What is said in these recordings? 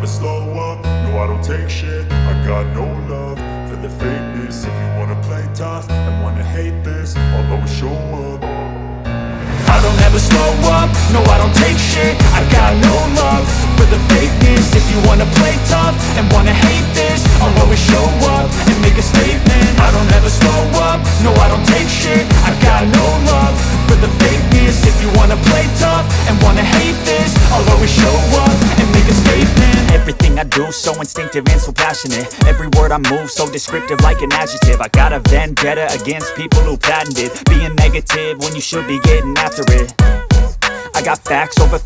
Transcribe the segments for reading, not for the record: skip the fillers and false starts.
slow up, no I don't take shit. I got no love for the fakeness. If you wanna play tough and wanna hate this, I'll always show up. I don't ever slow up, no I don't take shit. I got no love for the fakeness. If you wanna play tough and wanna hate this, I'll always show up and make a statement. I don't ever slow up, no I don't take shit. I got no love for the fakeness. If you wanna play tough and wanna hate this, I'll always show up and make a statement. Everything I do so instinctive and so passionate. Every word I move so descriptive like an adjective. I got a vendetta against people who patented being negative when you should be getting after it. I got facts over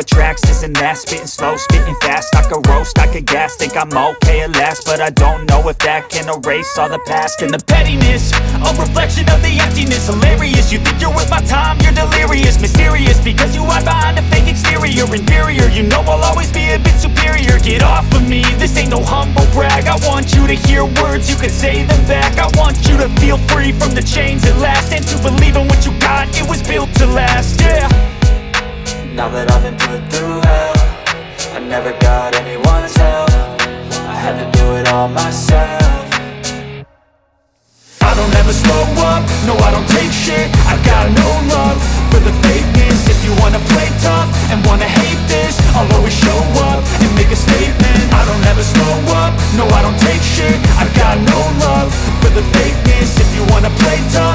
tracks, this and that. Spitting slow, spitting fast, I could roast, I could gas. Think I'm okay at last, but I don't know if that can erase all the past. And the pettiness, a reflection of the emptiness. Hilarious, you think you're worth my time, you're delirious. Mysterious, because you hide behind a fake exterior. Inferior, you know I'll always be a bit superior. Get off of me, this ain't no humble brag. I want you to hear words, you can say them back. I want you to feel free from the chains at last, and to believe in what you got, it was built to last, yeah. Now that I've been put through hell, I never got anyone's help. I had to do it all myself. I don't ever slow up, no I don't take shit. I got no love for the fakeness. If you wanna play tough and wanna hate this, I'll always show up and make a statement. I don't ever slow up, no I don't take shit. I got no love for the fakeness. If you wanna play tough